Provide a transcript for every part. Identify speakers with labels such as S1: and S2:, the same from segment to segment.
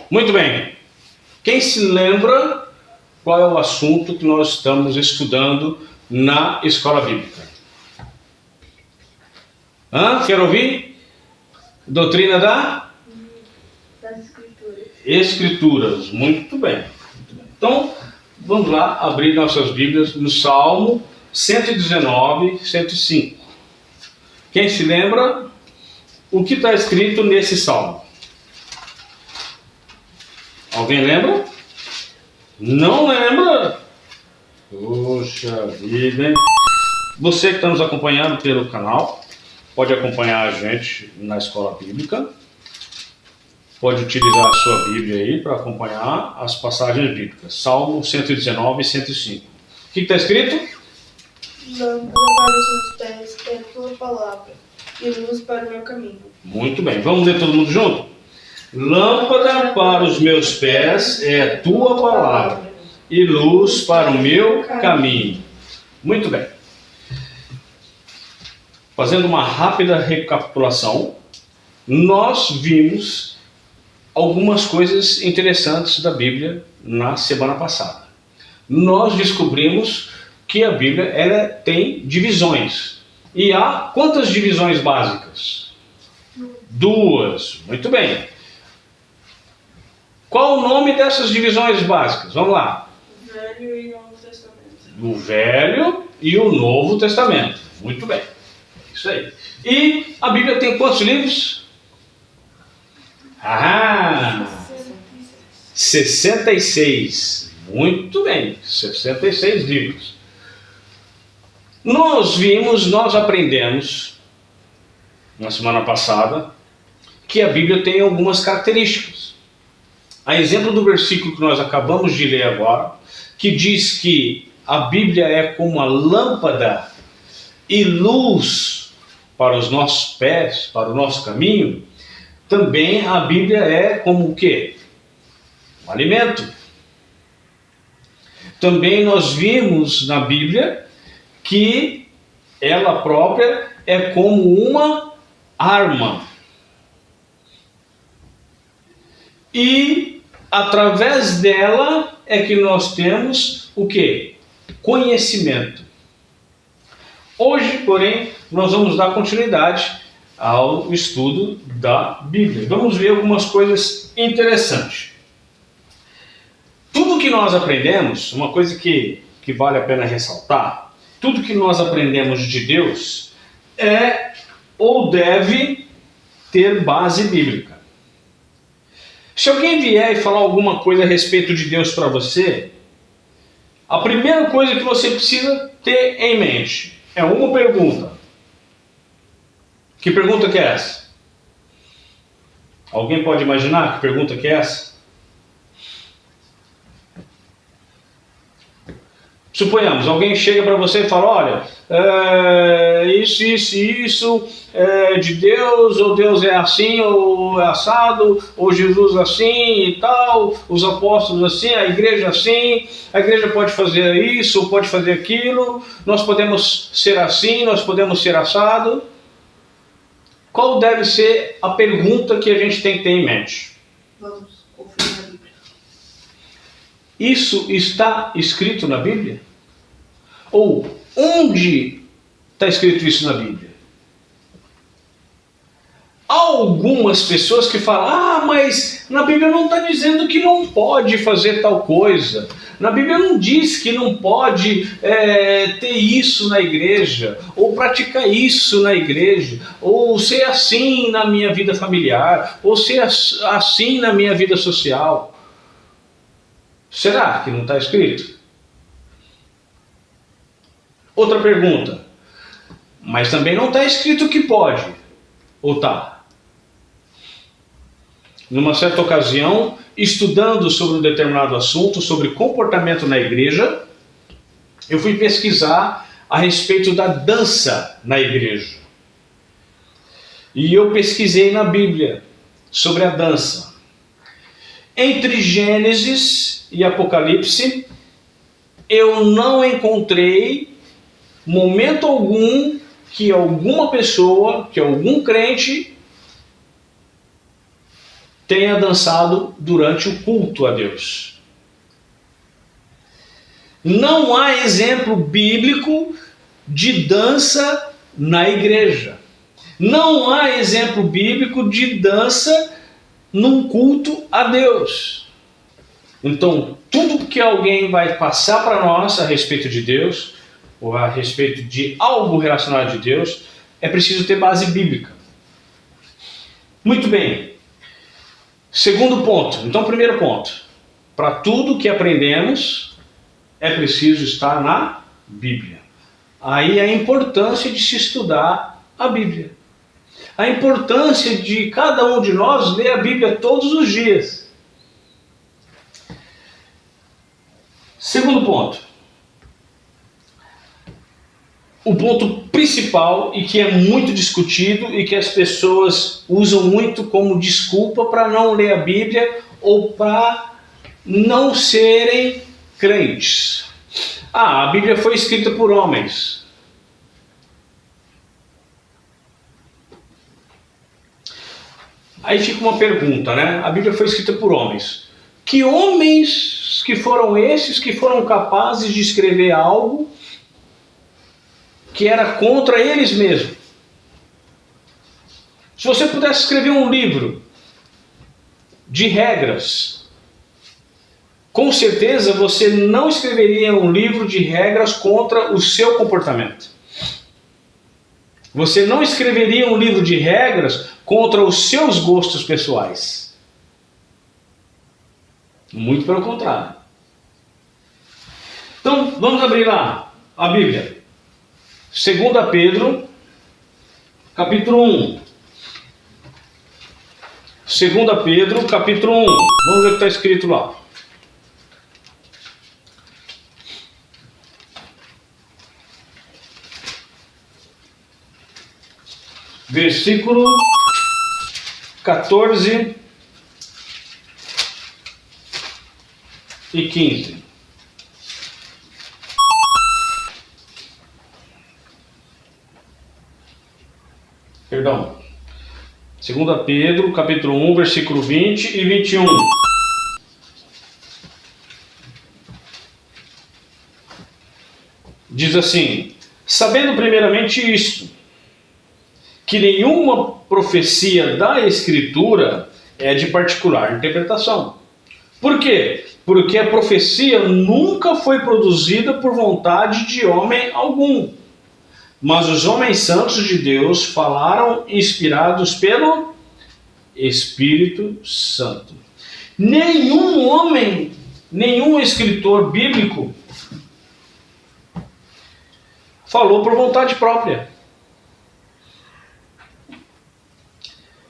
S1: Muito bem. Quem se lembra qual é o assunto que nós estamos estudando na escola bíblica? Quer ouvir? Doutrina das Escrituras. Muito bem. Então, vamos lá abrir nossas Bíblias no Salmo 119, 105. Quem se lembra o que está escrito nesse salmo? Alguém lembra? Não lembra? Poxa vida, hein? Você que está nos acompanhando pelo canal, pode acompanhar a gente na escola bíblica. Pode utilizar a sua Bíblia aí para acompanhar as passagens bíblicas. Salmo 119 e 105. O que está escrito?
S2: Lâmpada para os meus pés é a tua palavra e luz para o meu caminho.
S1: Muito bem, vamos ler todo mundo junto? Lâmpada para os meus pés é a tua palavra e luz para o meu caminho. Muito bem. Fazendo uma rápida recapitulação, nós vimos algumas coisas interessantes da Bíblia na semana passada. Nós descobrimos que a Bíblia ela tem divisões. E há quantas divisões básicas? 2. Muito bem. Qual o nome dessas divisões básicas? Vamos lá.
S2: Velho e Novo Testamento.
S1: O Velho e o Novo Testamento. Muito bem. Isso aí. E a Bíblia tem quantos livros? 66. Muito bem. 66 livros. Nós aprendemos na semana passada que a Bíblia tem algumas características. A exemplo do versículo que nós acabamos de ler agora, que diz que a Bíblia é como a lâmpada e luz para os nossos pés, para o nosso caminho, também a Bíblia é como o quê? Um alimento. Também nós vimos na Bíblia que ela própria é como uma arma. E através dela é que nós temos o quê? Conhecimento. Hoje, porém, nós vamos dar continuidade ao estudo da Bíblia. Vamos ver algumas coisas interessantes. Tudo que nós aprendemos, uma coisa que vale a pena ressaltar, tudo que nós aprendemos de Deus é ou deve ter base bíblica. Se alguém vier e falar alguma coisa a respeito de Deus para você, a primeira coisa que você precisa ter em mente é uma pergunta. Que pergunta que é essa? Alguém pode imaginar que pergunta que é essa? Suponhamos, alguém chega para você e fala, olha, isso é de Deus, ou Deus é assim, ou é assado, ou Jesus assim e tal, os apóstolos assim, a igreja assim, a igreja pode fazer isso, ou pode fazer aquilo, nós podemos ser assim, nós podemos ser assado. Qual deve ser a pergunta que a gente tem que ter em mente?
S2: Vamos conferir a Bíblia.
S1: Isso está escrito na Bíblia? Ou onde está escrito isso na Bíblia? Há algumas pessoas que falam, mas na Bíblia não está dizendo que não pode fazer tal coisa. Na Bíblia não diz que não pode ter isso na igreja, ou praticar isso na igreja, ou ser assim na minha vida familiar, ou ser assim na minha vida social. Será que não está escrito? Outra pergunta. Mas também não está escrito que pode. Ou está? Numa certa ocasião, estudando sobre um determinado assunto, sobre comportamento na igreja, eu fui pesquisar a respeito da dança na igreja. E eu pesquisei na Bíblia sobre a dança. Entre Gênesis e Apocalipse, eu não encontrei momento algum que alguma pessoa, que algum crente tenha dançado durante o culto a Deus. Não há exemplo bíblico de dança na igreja. Não há exemplo bíblico de dança num culto a Deus. Então, tudo que alguém vai passar para nós a respeito de Deus, ou a respeito de algo relacionado a Deus, é preciso ter base bíblica. Muito bem. Segundo ponto. Então, primeiro ponto. Para tudo que aprendemos, é preciso estar na Bíblia. Aí a importância de se estudar a Bíblia. A importância de cada um de nós ler a Bíblia todos os dias. Segundo ponto. O ponto principal e que é muito discutido e que as pessoas usam muito como desculpa para não ler a Bíblia ou para não serem crentes. A Bíblia foi escrita por homens. Aí fica uma pergunta, né? A Bíblia foi escrita por homens. Que homens que foram esses que foram capazes de escrever algo que era contra eles mesmos? Se você pudesse escrever um livro de regras, com certeza você não escreveria um livro de regras contra o seu comportamento. Você não escreveria um livro de regras contra os seus gostos pessoais. Muito pelo contrário. Então, vamos abrir lá a Bíblia. 2 Pedro, capítulo 1. 2 Pedro, capítulo 1. Vamos ver o que está escrito lá. Versículo 14 e 15. Perdão. 2 Pedro, capítulo 1, versículo 20 e 21. Diz assim: sabendo primeiramente isto, que nenhuma profecia da Escritura é de particular interpretação. Por quê? Porque a profecia nunca foi produzida por vontade de homem algum, mas os homens santos de Deus falaram inspirados pelo Espírito Santo. Nenhum homem, nenhum escritor bíblico falou por vontade própria.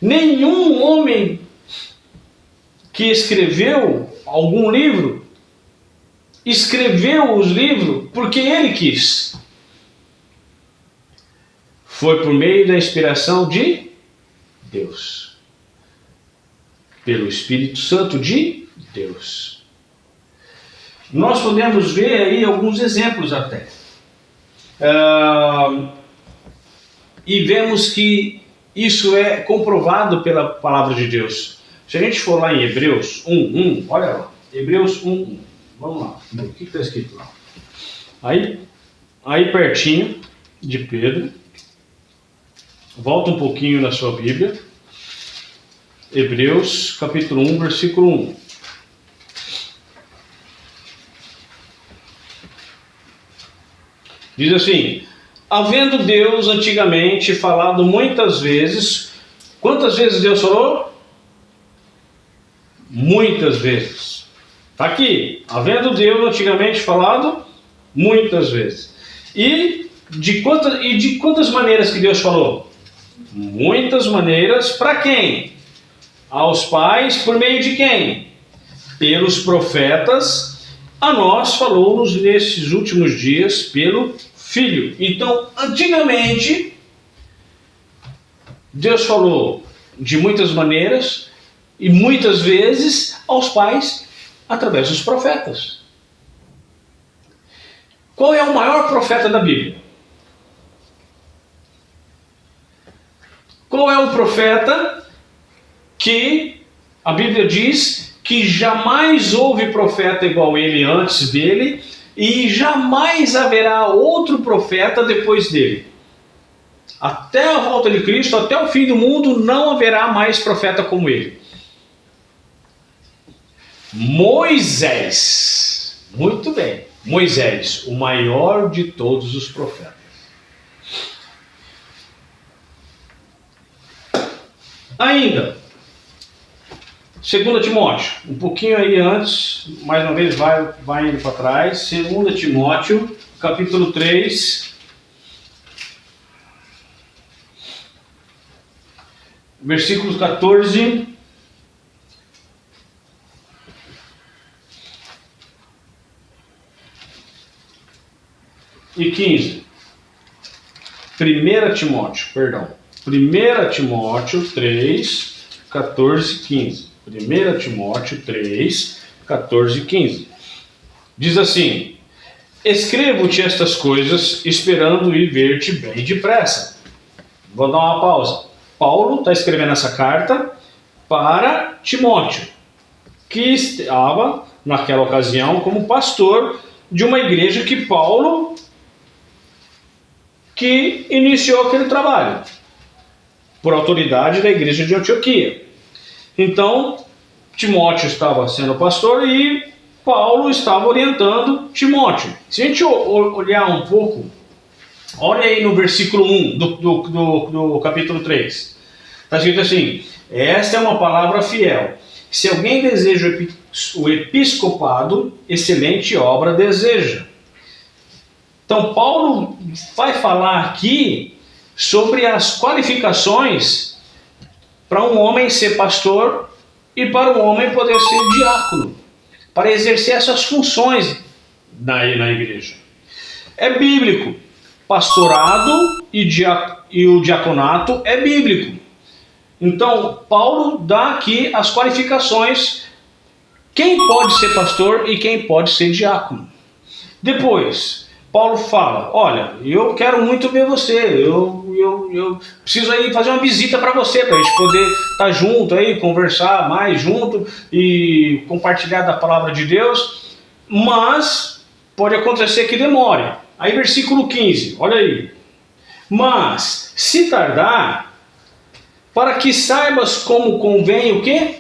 S1: Nenhum homem que escreveu algum livro, escreveu os livros porque ele quis. Foi por meio da inspiração de Deus. Pelo Espírito Santo de Deus. Nós podemos ver aí alguns exemplos até. E vemos que isso é comprovado pela palavra de Deus. Se a gente for lá em Hebreus 1:1, olha lá, Hebreus 1:1, vamos lá, o que está escrito lá? Aí pertinho de Pedro, volta um pouquinho na sua Bíblia, Hebreus capítulo 1, versículo 1. Diz assim: havendo Deus antigamente falado muitas vezes. Quantas vezes Deus falou? Muitas vezes. Está aqui. Havendo Deus antigamente falado muitas vezes. E de quantas maneiras que Deus falou? Muitas maneiras. Para quem? Aos pais. Por meio de quem? Pelos profetas. A nós falou-nos nesses últimos dias pelo Filho. Então, antigamente, Deus falou de muitas maneiras e muitas vezes aos pais através dos profetas. Qual é o maior profeta da Bíblia? Qual é o profeta que A Bíblia diz que jamais houve profeta igual ele antes dele e jamais haverá outro profeta depois dele. Até a volta de Cristo, até o fim do mundo, não haverá mais profeta como ele. Moisés. Muito bem. Moisés, o maior de todos os profetas. Ainda, 2 Timóteo, um pouquinho aí antes, mais uma vez vai indo para trás, 2 Timóteo, capítulo 3, versículos 14 e 15. 1 Timóteo 3, 14 e 15. 1 Timóteo 3, 14 e 15. Diz assim: escrevo-te estas coisas, esperando ir ver-te bem depressa. Vou dar uma pausa. Paulo está escrevendo essa carta para Timóteo, que estava, naquela ocasião, como pastor de uma igreja que Paulo que iniciou aquele trabalho, por autoridade da igreja de Antioquia. Então, Timóteo estava sendo pastor e Paulo estava orientando Timóteo. Se a gente olhar um pouco, olha aí no versículo 1 do capítulo 3. Está escrito assim: esta é uma palavra fiel. Se alguém deseja o episcopado, excelente obra deseja. Então, Paulo vai falar aqui sobre as qualificações para um homem ser pastor e para um homem poder ser diácono, para exercer essas funções na igreja. É bíblico. Pastorado e o diaconato é bíblico. Então, Paulo dá aqui as qualificações, quem pode ser pastor e quem pode ser diácono. Depois, Paulo fala: olha, eu quero muito ver você, eu preciso aí fazer uma visita para você, para a gente poder estar junto aí, conversar mais junto e compartilhar da palavra de Deus, mas pode acontecer que demore. Aí versículo 15, olha aí: mas se tardar, para que saibas como convém o quê?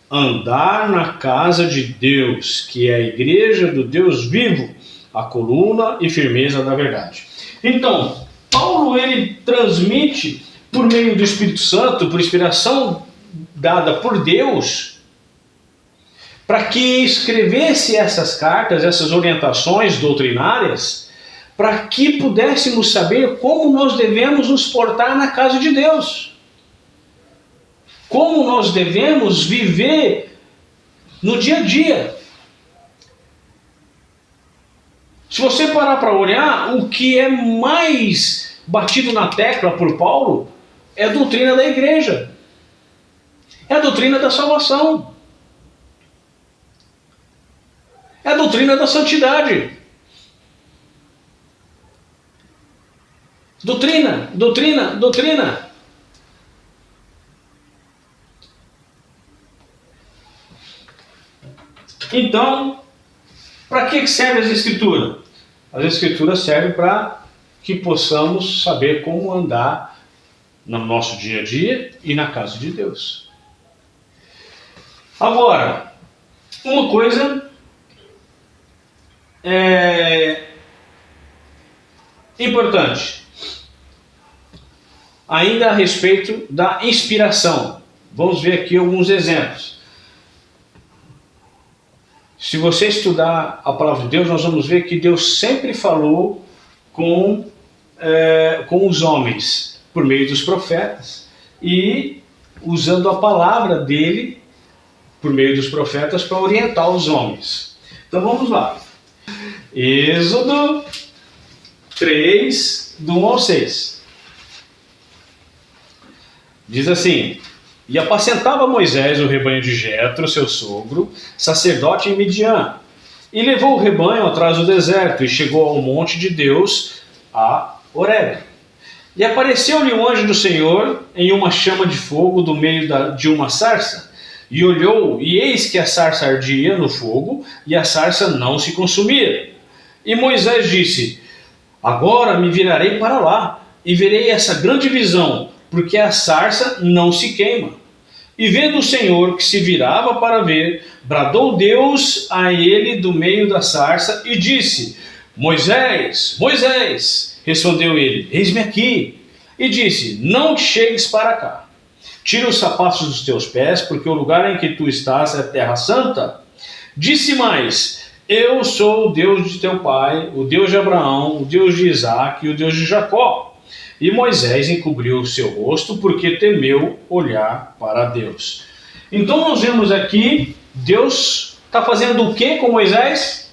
S1: Andar na casa de Deus, que é a igreja do Deus vivo, a coluna e firmeza da verdade. Então, Paulo ele transmite por meio do Espírito Santo, por inspiração dada por Deus, para que escrevesse essas cartas, essas orientações doutrinárias, para que pudéssemos saber como nós devemos nos portar na casa de Deus. Como nós devemos viver no dia a dia. Se você parar para olhar, o que é mais batido na tecla por Paulo é a doutrina da igreja. É a doutrina da salvação. É a doutrina da santidade. Doutrina, doutrina, doutrina. Então, para que serve as Escrituras? As Escrituras servem para que possamos saber como andar no nosso dia a dia e na casa de Deus. Agora, uma coisa importante, ainda a respeito da inspiração. Vamos ver aqui alguns exemplos. Se você estudar a palavra de Deus, nós vamos ver que Deus sempre falou com os homens, por meio dos profetas, e usando a palavra dele, por meio dos profetas, para orientar os homens. Então vamos lá. Êxodo 3, do 1 ao 6. Diz assim: e apacentava Moisés o rebanho de Jetro, seu sogro, sacerdote em Midian, e levou o rebanho atrás do deserto, e chegou ao monte de Deus, a Horebe. E apareceu-lhe um anjo do Senhor em uma chama de fogo do meio de uma sarça, E olhou, e eis que a sarça ardia no fogo, e a sarça não se consumia. E Moisés disse: agora me virarei para lá, e verei essa grande visão, porque a sarça não se queima. E vendo o Senhor que se virava para ver, bradou Deus a ele do meio da sarça, e disse: Moisés, Moisés! Respondeu ele: eis-me aqui. E disse: não chegues para cá. Tira os sapatos dos teus pés, porque o lugar em que tu estás é terra santa. Disse mais: eu sou o Deus de teu pai, o Deus de Abraão, o Deus de Isaque e o Deus de Jacó. E Moisés encobriu o seu rosto, porque temeu olhar para Deus. Então nós vemos aqui, Deus está fazendo o que com Moisés?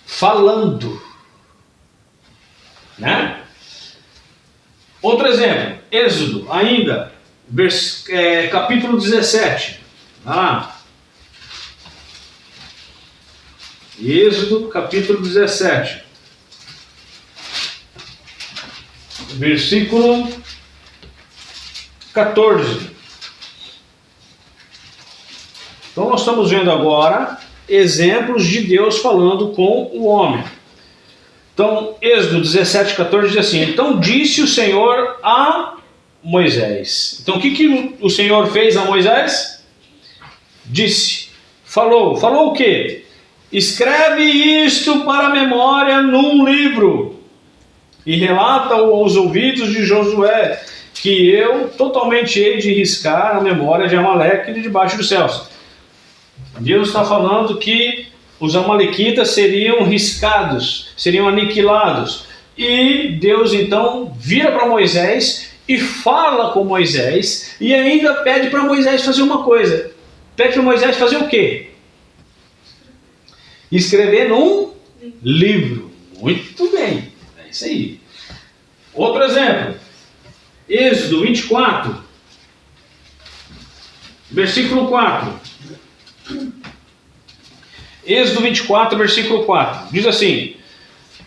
S1: Falando. Né? Outro exemplo, Êxodo, ainda, capítulo 17. Vai lá. Êxodo, capítulo 17. Versículo 14. Então nós estamos vendo agora exemplos de Deus falando com o homem. Então, Êxodo 17, 14 diz assim: então disse o Senhor a Moisés. Então o que o Senhor fez a Moisés? Disse, falou o quê? Escreve isto para a memória num livro e relata-o aos ouvidos de Josué, que eu totalmente hei de riscar a memória de Amaleque de debaixo dos céus. Deus está falando que os amalequitas seriam riscados, seriam aniquilados. E Deus então vira para Moisés e fala com Moisés e ainda pede para Moisés fazer uma coisa. Pede para Moisés fazer o quê? Escrever num livro. Muito bem, é isso aí. Outro exemplo, Êxodo 24, versículo 4. Êxodo 24, versículo 4. Diz assim: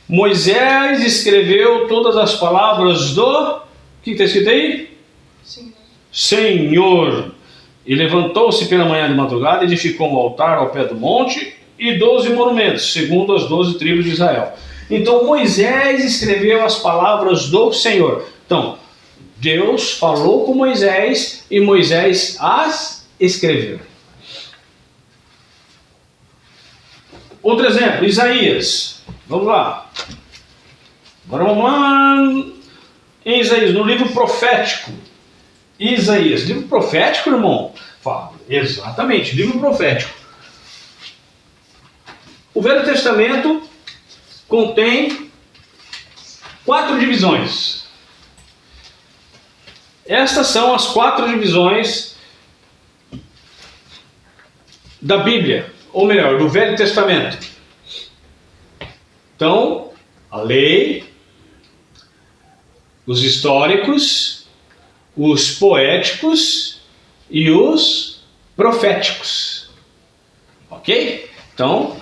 S1: Moisés escreveu todas as palavras do... O que está escrito aí? Senhor. E levantou-se pela manhã de madrugada, edificou um altar ao pé do monte e 12 monumentos, segundo as 12 tribos de Israel. Então Moisés escreveu as palavras do Senhor. Então, Deus falou com Moisés e Moisés as escreveu. Outro exemplo, Isaías. Vamos lá. Agora vamos lá em Isaías, no livro profético. Isaías, livro profético, irmão? Fala, exatamente, livro profético. O Velho Testamento contém 4 divisões. Estas são as 4 divisões da Bíblia, ou melhor, do Velho Testamento. Então, a lei, os históricos, os poéticos e os proféticos. Ok? Então,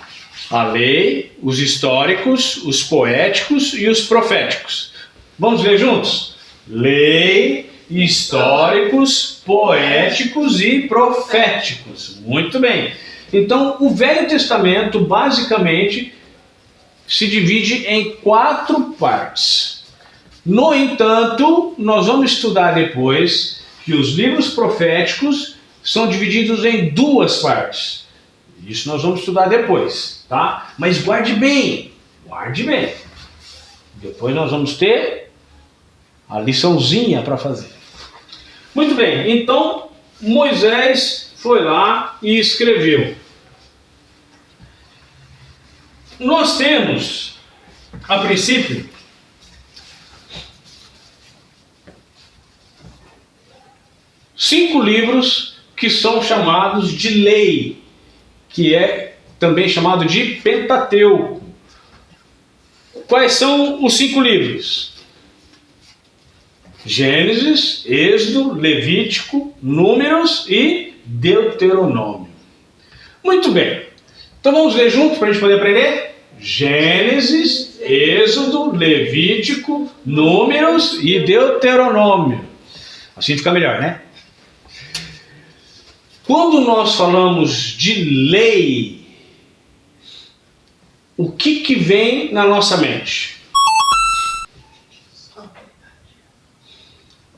S1: a lei, os históricos, os poéticos e os proféticos. Vamos ler juntos? Lei, históricos, poéticos e proféticos. Muito bem. Então, o Velho Testamento, basicamente, se divide em 4 partes. No entanto, nós vamos estudar depois que os livros proféticos são divididos em 2 partes. Isso nós vamos estudar depois, tá? Mas guarde bem, guarde bem. Depois nós vamos ter a liçãozinha para fazer. Muito bem, então Moisés foi lá e escreveu. Nós temos, a princípio, cinco livros que são chamados de lei, que é também chamado de Pentateuco. Quais são os 5 livros? Gênesis, Êxodo, Levítico, Números e Deuteronômio. Muito bem. Então vamos ler juntos para a gente poder aprender? Gênesis, Êxodo, Levítico, Números e Deuteronômio. Assim fica melhor, né? Quando nós falamos de lei, o que vem na nossa mente?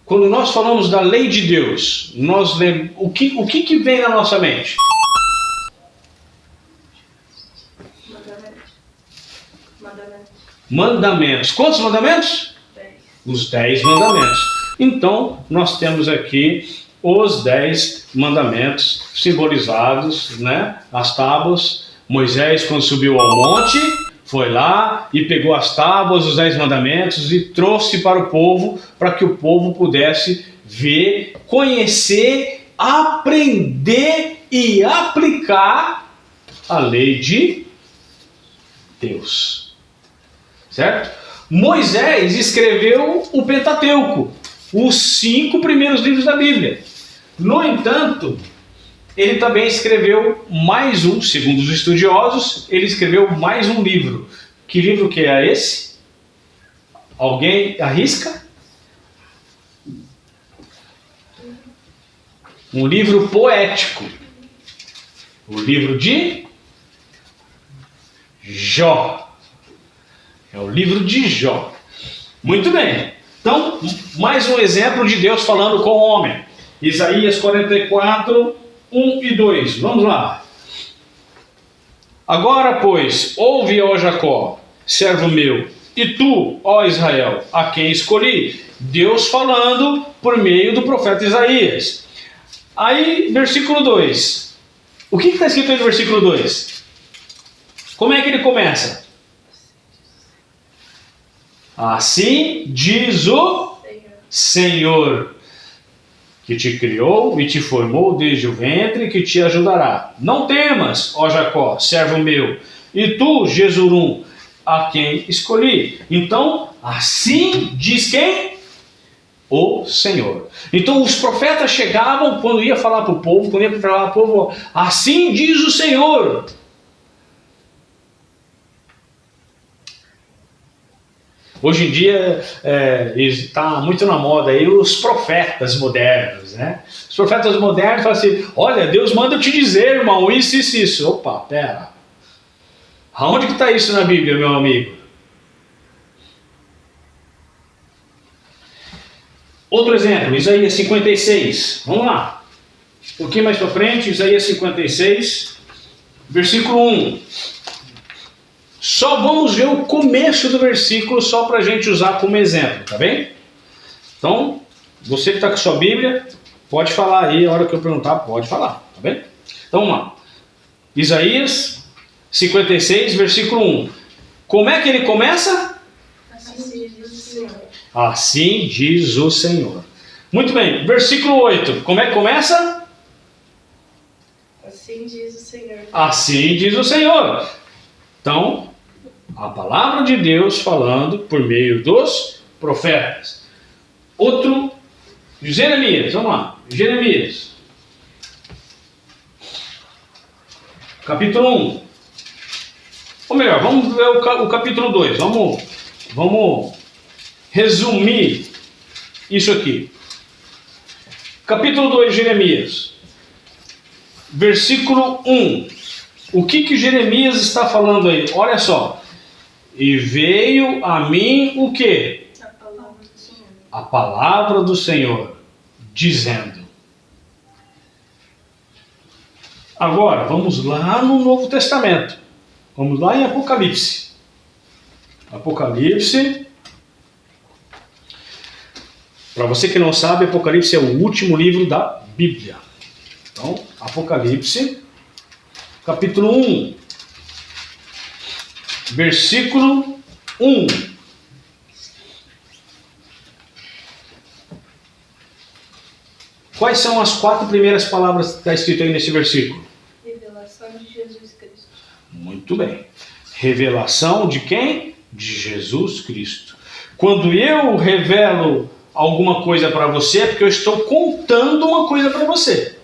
S1: Quando nós falamos da lei de Deus, o que vem na nossa mente? Mandamentos. Quantos mandamentos?
S2: 10.
S1: Os 10 mandamentos. Então, nós temos aqui os 10 mandamentos simbolizados, né? As tábuas. Moisés, quando subiu ao monte, foi lá e pegou as tábuas, os 10 mandamentos e trouxe para o povo, para que o povo pudesse ver, conhecer, aprender e aplicar a lei de Deus. Certo? Moisés escreveu o Pentateuco, os 5 primeiros livros da Bíblia. No entanto, ele também escreveu mais um, segundo os estudiosos, ele escreveu mais um livro. Que livro que é esse? Alguém arrisca? Um livro poético. O livro de Jó. É o livro de Jó. Muito bem. Então, mais um exemplo de Deus falando com o homem. Isaías 44, 1 e 2. Vamos lá. Agora, pois, ouve, ó Jacó, servo meu, e tu, ó Israel, a quem escolhi. Deus falando por meio do profeta Isaías. Aí, versículo 2. O que está escrito aí no versículo 2? Como é que ele começa? Assim diz o Senhor, que te criou e te formou desde o ventre, que te ajudará. Não temas, ó Jacó, servo meu, e tu, Jesurum, a quem escolhi. Então, assim diz quem? O Senhor. Então, os profetas chegavam, quando ia falar para o povo, assim diz o Senhor. Hoje em dia está muito na moda aí os profetas modernos, né? Os profetas modernos falam assim, olha, Deus manda eu te dizer, irmão, isso. Opa, pera. Aonde que está isso na Bíblia, meu amigo? Outro exemplo, Isaías 56. Vamos lá. Um pouquinho mais para frente, Isaías 56, versículo 1. Só vamos ver o começo do versículo, só para a gente usar como exemplo, tá bem? Então, você que está com a sua Bíblia, pode falar aí, a hora que eu perguntar, pode falar, tá bem? Então, vamos lá. Isaías 56, versículo 1. Como é que ele começa?
S2: Assim diz o Senhor.
S1: Assim diz o Senhor. Muito bem, versículo 8. Como é que começa?
S2: Assim diz o Senhor.
S1: Assim diz o Senhor. Então, a palavra de Deus falando por meio dos profetas. Outro, Jeremias, vamos lá. Jeremias. Capítulo 1. Ou melhor, vamos ver o capítulo 2. Vamos resumir isso aqui. Capítulo 2 de Jeremias. Versículo 1. O que Jeremias está falando aí? Olha só. E veio a mim o quê?
S2: A palavra do Senhor.
S1: A palavra do Senhor, dizendo. Agora, vamos lá no Novo Testamento. Vamos lá em Apocalipse. Apocalipse. Para você que não sabe, Apocalipse é o último livro da Bíblia. Então, Apocalipse, capítulo 1, versículo 1. Quais são as 4 primeiras palavras que está escrito aí nesse versículo?
S2: Revelação de Jesus Cristo.
S1: Muito bem. Revelação de quem? De Jesus Cristo. Quando eu revelo alguma coisa para você, é porque eu estou contando uma coisa para você.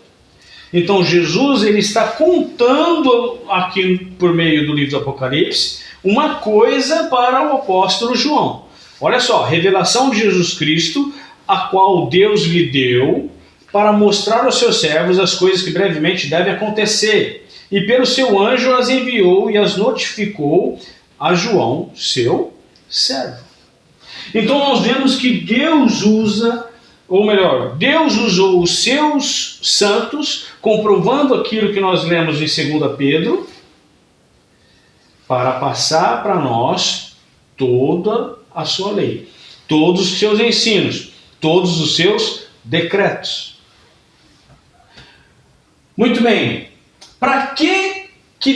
S1: Então Jesus, ele está contando aqui por meio do livro do Apocalipse uma coisa para o apóstolo João. Olha só, revelação de Jesus Cristo a qual Deus lhe deu para mostrar aos seus servos as coisas que brevemente devem acontecer. E pelo seu anjo as enviou e as notificou a João, seu servo. Então nós vemos que Deus usa, ou melhor, Deus usou os seus santos, comprovando aquilo que nós lemos em 2 Pedro, para passar para nós toda a sua lei, todos os seus ensinos, todos os seus decretos. Muito bem, para que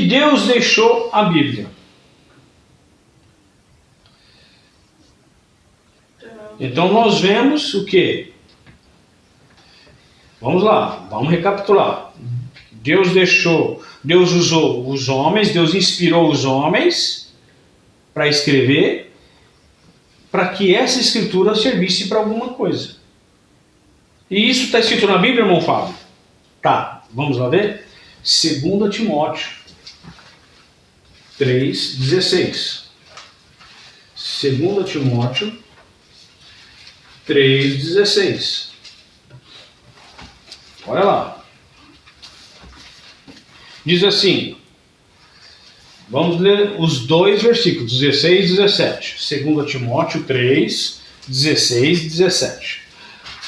S1: Deus deixou a Bíblia? Então nós vemos o quê? Vamos lá, vamos recapitular. Deus usou os homens, Deus inspirou os homens para escrever, para que essa escritura servisse para alguma coisa. E isso está escrito na Bíblia, irmão Fábio? Tá, vamos lá ver? 2 Timóteo 3,16. 2 Timóteo 3,16. Olha lá. Diz assim, vamos ler os dois versículos, 16 e 17. 2 Timóteo 3, 16 e 17.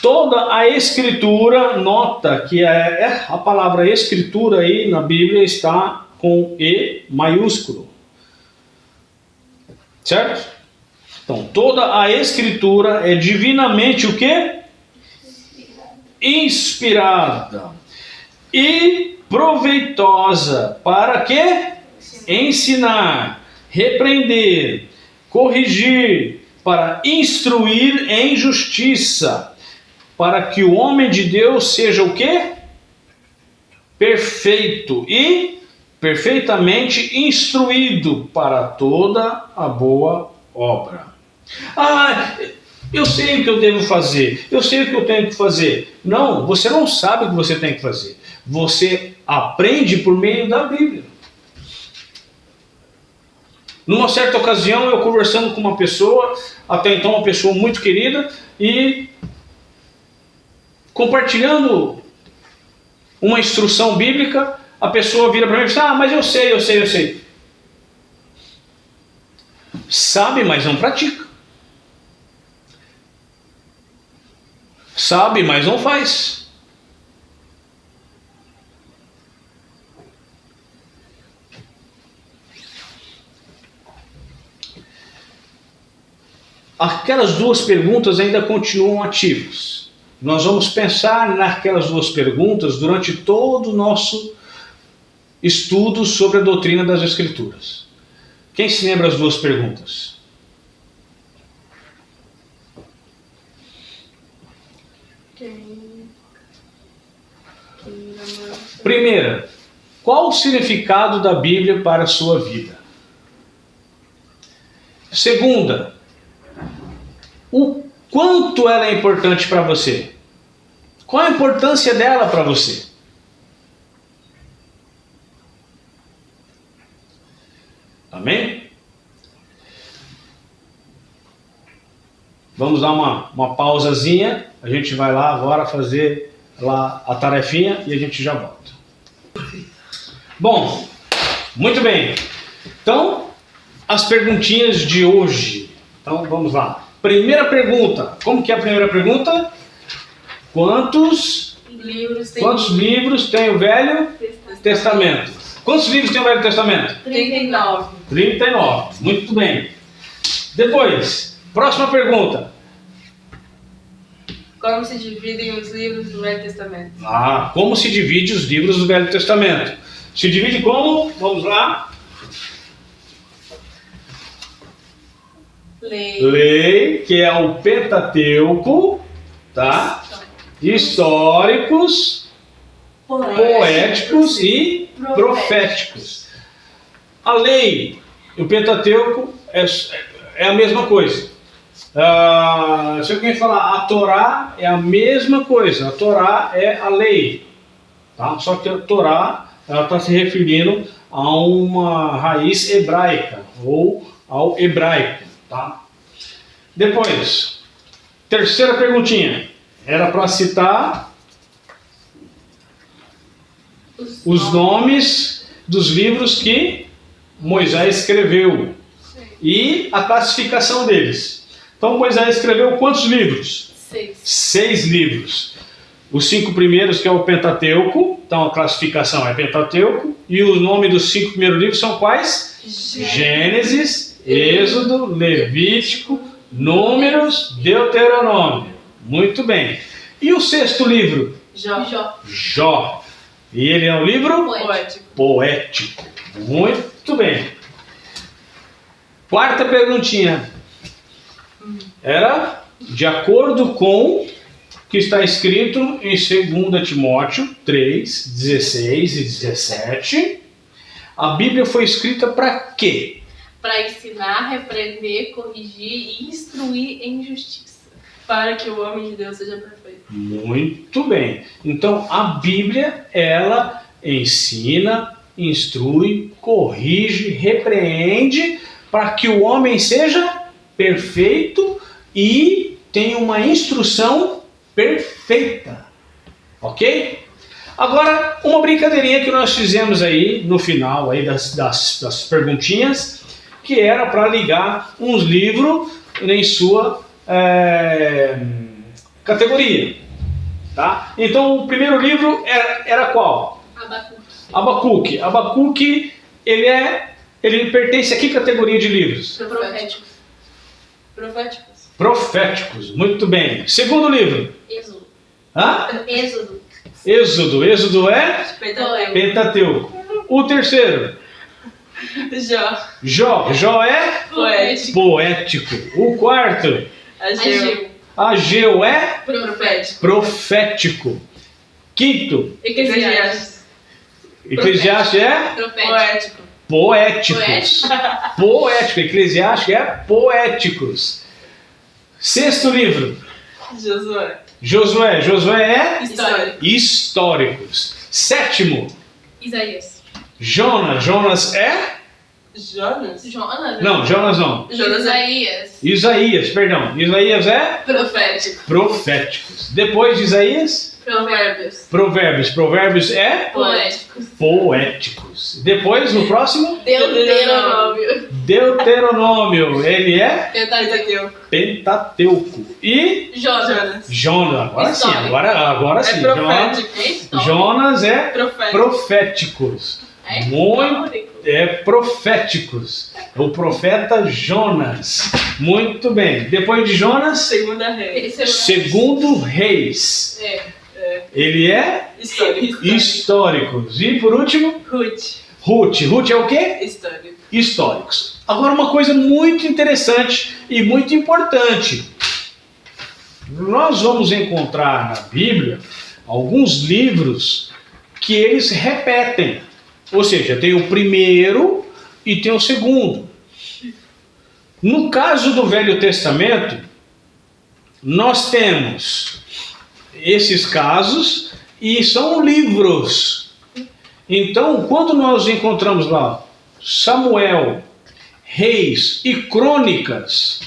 S1: Toda a escritura, nota que a palavra escritura aí na Bíblia está com E maiúsculo. Certo? Então, toda a escritura é divinamente o quê? Inspirada e proveitosa para quê? Ensinar, repreender, corrigir, para instruir em justiça, para que o homem de Deus seja o quê? Perfeito e perfeitamente instruído para toda a boa obra. Ah, eu sei o que eu devo fazer, eu sei o que eu tenho que fazer. Não, você não sabe o que você tem que fazer. Você aprende por meio da Bíblia. Numa certa ocasião, eu conversando com uma pessoa, até então uma pessoa muito querida, e compartilhando uma instrução bíblica, a pessoa vira para mim e diz, mas eu sei. Sabe, mas não pratica. Sabe, mas não faz. Aquelas duas perguntas ainda continuam ativas. Nós vamos pensar naquelas duas perguntas durante todo o nosso estudo sobre a doutrina das Escrituras. Quem se lembra as duas perguntas? Primeira, qual o significado da Bíblia para a sua vida? Segunda, o quanto ela é importante para você? Qual a importância dela para você? Amém? Vamos dar uma pausazinha. A gente vai lá agora fazer lá a tarefinha e a gente já volta. Bom, muito bem. Então, as perguntinhas de hoje. Então, vamos lá. Primeira pergunta. Como que é a primeira pergunta? Quantos livros tem o Velho Testamento? Quantos livros tem o Velho Testamento?
S2: 39.
S1: 39. Muito bem. Depois, próxima pergunta.
S2: Como se dividem os livros do Velho Testamento?
S1: Como se divide os livros do Velho Testamento? Se divide como? Vamos lá. Lei, que é o Pentateuco, tá? Históricos, poéticos e proféticos. A lei, o Pentateuco é a mesma coisa. Se alguém falar a Torá, é a mesma coisa. A Torá é a lei, tá? Só que a Torá está se referindo a uma raiz hebraica ou ao hebraico, tá? Depois, terceira perguntinha. Era para citar os nomes dos livros que Moisés escreveu e a classificação deles. Então Moisés escreveu quantos livros? 6 livros. Os 5 primeiros, que é o Pentateuco, então a classificação é Pentateuco, e o nome dos 5 primeiros livros são quais? Gênesis, Êxodo, Levítico, Números, Deuteronômio. Muito bem. E o 6º livro? Jó. E ele é um livro? Poético. Muito bem. 4ª perguntinha. Era de acordo com o que está escrito em 2 Timóteo 3, 16 e 17. A Bíblia foi escrita para quê?
S3: Para ensinar, repreender, corrigir e instruir em justiça.
S2: Para que o homem de Deus seja perfeito.
S1: Muito bem. Então a Bíblia, ela ensina, instrui, corrige, repreende para que o homem seja perfeito e tenha uma instrução perfeita. Ok? Agora, uma brincadeirinha que nós fizemos aí no final aí das perguntinhas, que era para ligar uns livros em sua categoria. Tá? Então, o primeiro livro era qual? Abacuque. Abacuque, ele pertence a que categoria de livros? Proféticos. Muito bem. Segundo livro?
S3: Êxodo.
S1: Êxodo é? Pentateuco. O terceiro? Jó é? Poético. O quarto? Ageu é? Profético. Quinto?
S3: Eclesiastes.
S1: Eclesiastes é? Poéticos. Eclesiastes é poéticos. Sexto livro? Josué é? Históricos. Sétimo?
S3: Isaías.
S1: Jonas é? Não, Jonas não. Isaías é? Proféticos. Depois de Isaías? Provérbios é? Poéticos. Depois, no próximo? Deuteronômio. Ele é? Pentateuco. E? Jonas. Agora sim. Jonas é? Proféticos. Proféticos. O profeta Jonas. Muito bem. Depois de Jonas? Segundo Reis. Ele é? Históricos. E por último? Ruth é o quê? Históricos. Agora uma coisa muito interessante e muito importante. Nós vamos encontrar na Bíblia alguns livros que eles repetem. Ou seja, tem o primeiro e tem o segundo. No caso do Velho Testamento, nós temos esses casos e são livros. Então, quando nós encontramos lá Samuel, Reis e Crônicas,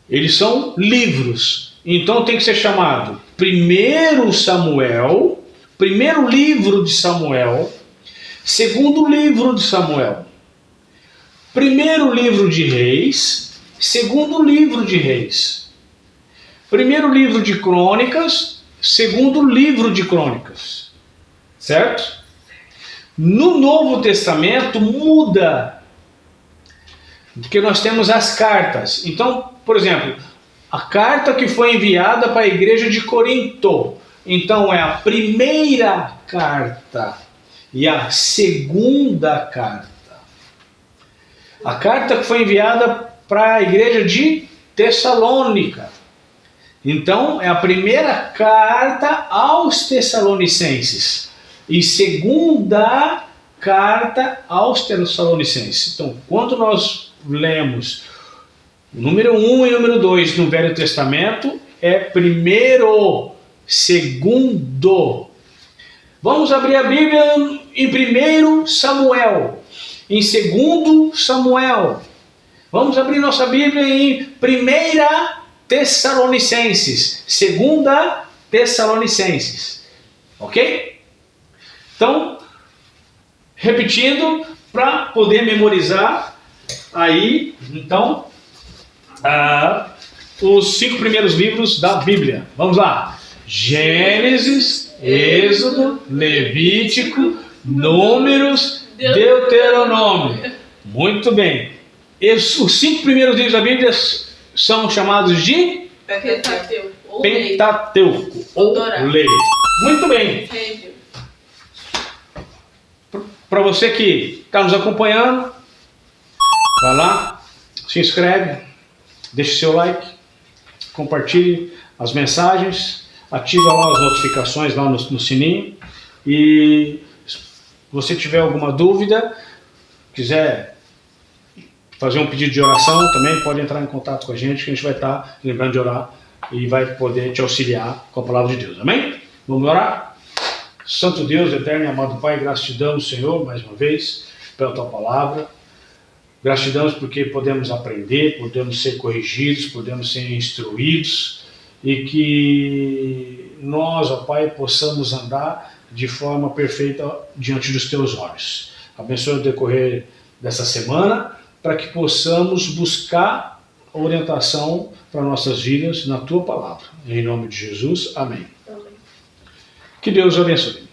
S1: eles são livros. Então tem que ser chamado primeiro Samuel, primeiro livro de Samuel, segundo livro de Samuel, primeiro livro de Reis, segundo livro de Reis, primeiro livro de Crônicas, segundo livro de Crônicas. Certo? No Novo Testamento muda, porque nós temos as cartas. Então, por exemplo, a carta que foi enviada para a igreja de Corinto, então é a primeira carta e a segunda carta. A carta que foi enviada para a igreja de Tessalônica, então é a primeira carta aos Tessalonicenses e segunda carta aos Tessalonicenses. Então, quando nós lemos o número 1 e o número 2 no Velho Testamento, é primeiro, segundo. Vamos abrir a Bíblia em 1 Samuel, em 2 Samuel. Vamos abrir nossa Bíblia em 1 Tessalonicenses. 2 Tessalonicenses. Ok? Então, repetindo, para poder memorizar aí, então, os 5 primeiros livros da Bíblia. Vamos lá. Gênesis, Êxodo, Levítico, Números, Deuteronômio. Muito bem. Os 5 primeiros livros da Bíblia são chamados de
S3: Pentateuco.
S1: Pentateuco, ou lei. Muito bem. Para você que está nos acompanhando, vai lá, se inscreve, deixe seu like, compartilhe as mensagens, ativa lá as notificações lá no sininho. E se você tiver alguma dúvida, quiser fazer um pedido de oração, também pode entrar em contato com a gente vai estar lembrando de orar e vai poder te auxiliar com a palavra de Deus. Amém? Vamos orar? Santo Deus, eterno e amado Pai, graças te damos, Senhor, mais uma vez, pela tua palavra. Graças te damos porque podemos aprender, podemos ser corrigidos, podemos ser instruídos e que nós, ó Pai, possamos andar de forma perfeita diante dos teus olhos. Abençoe o decorrer dessa semana para que possamos buscar orientação para nossas vidas na tua palavra. Em nome de Jesus, amém. Que Deus abençoe.